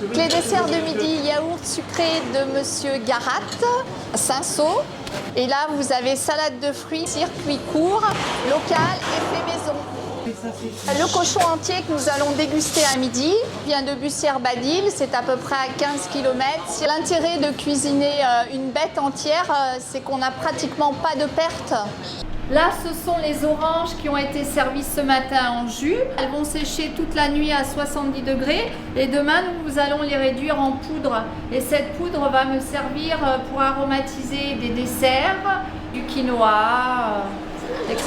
Les desserts de midi, yaourt sucré de Monsieur Garat, Cinsault. Et là, vous avez salade de fruits, circuit court, local et fait maison. Le cochon entier que nous allons déguster à midi vient de Bussière-Badil, c'est à peu près à 15 km. L'intérêt de cuisiner une bête entière, c'est qu'on n'a pratiquement pas de perte. Là, ce sont les oranges qui ont été servies ce matin en jus. Elles vont sécher toute la nuit à 70 degrés et demain, nous allons les réduire en poudre. Et cette poudre va me servir pour aromatiser des desserts, du quinoa, etc.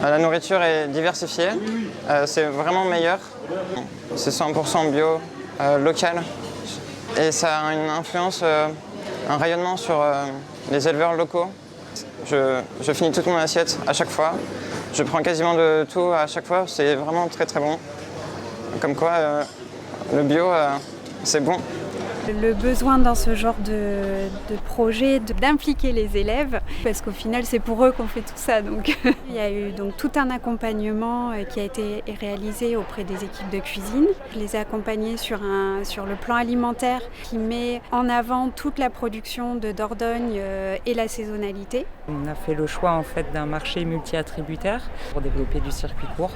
La nourriture est diversifiée, c'est vraiment meilleur. C'est 100% bio, local. Et ça a une influence, un rayonnement sur les éleveurs locaux. Je finis toute mon assiette à chaque fois. Je prends quasiment de tout à chaque fois. C'est vraiment très très bon. Comme quoi, le bio, c'est bon. Le besoin dans ce genre de projet d'impliquer les élèves, parce qu'au final c'est pour eux qu'on fait tout ça. Donc il y a eu donc tout un accompagnement qui a été réalisé auprès des équipes de cuisine. Je les ai accompagnés sur le plan alimentaire qui met en avant toute la production de Dordogne et la saisonnalité. On a fait le choix en fait d'un marché multi-attributaire pour développer du circuit court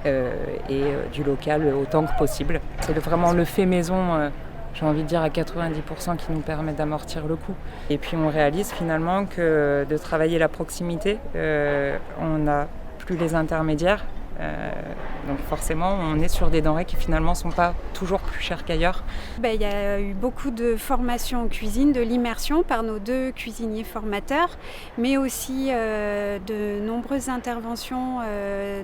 et du local autant que possible. C'est vraiment le fait maison. J'ai envie de dire à 90% qui nous permet d'amortir le coût. Et puis on réalise finalement que de travailler la proximité, on n'a plus les intermédiaires. Donc forcément, on est sur des denrées qui finalement ne sont pas toujours plus chères qu'ailleurs. Il y a eu beaucoup de formations en cuisine, de l'immersion par nos 2 cuisiniers formateurs, mais aussi de nombreuses interventions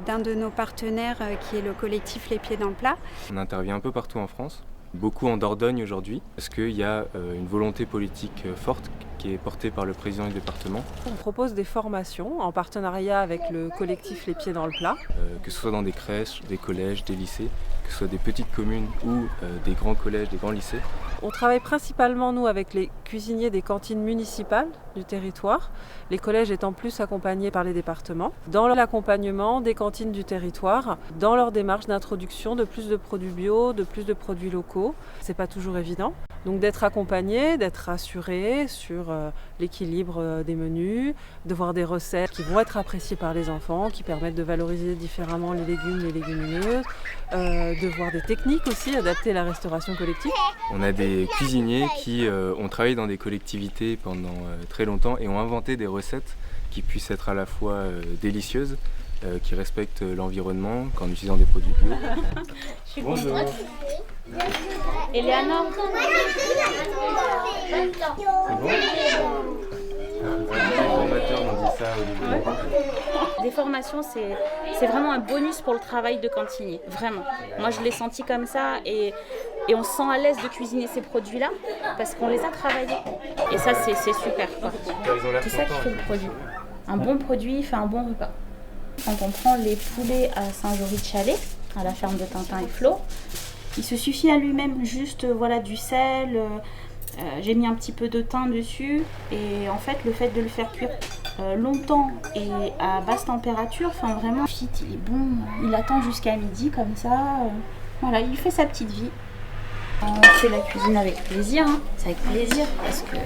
d'un de nos partenaires qui est le collectif Les Pieds dans le Plat. On intervient un peu partout en France. Beaucoup en Dordogne aujourd'hui, parce qu'il y a une volonté politique forte qui est portée par le président du département. On propose des formations en partenariat avec le collectif Les Pieds dans le Plat. Que ce soit dans des crèches, des collèges, des lycées, que ce soit des petites communes ou des grands collèges, des grands lycées. On travaille principalement, nous, avec les cuisiniers des cantines municipales du territoire, les collèges étant plus accompagnés par les départements, dans l'accompagnement des cantines du territoire, dans leur démarche d'introduction de plus de produits bio, de plus de produits locaux. C'est pas toujours évident. Donc d'être accompagné, d'être rassuré sur l'équilibre des menus, de voir des recettes qui vont être appréciées par les enfants, qui permettent de valoriser différemment les légumes, les légumineuses, de voir des techniques aussi adaptées à la restauration collective. On a des cuisiniers qui ont travaillé dans des collectivités pendant très longtemps et ont inventé des recettes qui puissent être à la fois délicieuses, qui respectent l'environnement en utilisant des produits bio. Bonjour. Eleanor. Des formations, c'est vraiment un bonus pour le travail de cantinier, vraiment. Moi, je l'ai senti comme ça et on se sent à l'aise de cuisiner ces produits-là parce qu'on les a travaillés. Et ça, c'est super, quoi. C'est ça qui fait le produit. Un bon produit fait un bon repas. Quand on prend les poulets à Saint-Jory-de-Chalais, à la ferme de Tintin et Flo, il se suffit à lui-même juste du sel, j'ai mis un petit peu de thym dessus et en fait le fait de le faire cuire longtemps et à basse température, vraiment il est bon, il attend jusqu'à midi comme ça, il fait sa petite vie. On fait la cuisine avec plaisir, c'est avec plaisir parce que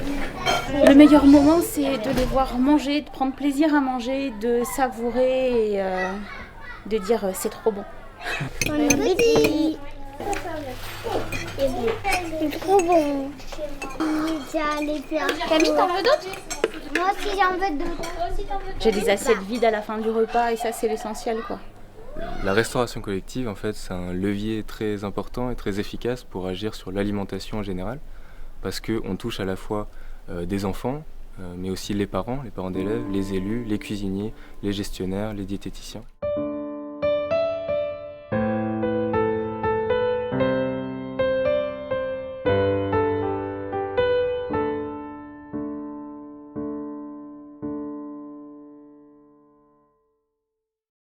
le meilleur moment c'est de les voir manger, de prendre plaisir à manger, de savourer et de dire c'est trop bon. Bon appétit. C'est trop bon. Camille, t'en veux d'autres? Moi aussi j'en veux d'autres. J'ai des assiettes vides à la fin du repas et ça c'est l'essentiel, quoi. La restauration collective, en fait, c'est un levier très important et très efficace pour agir sur l'alimentation en général, parce qu'on touche à la fois des enfants, mais aussi les parents d'élèves, les élus, les cuisiniers, les gestionnaires, les diététiciens.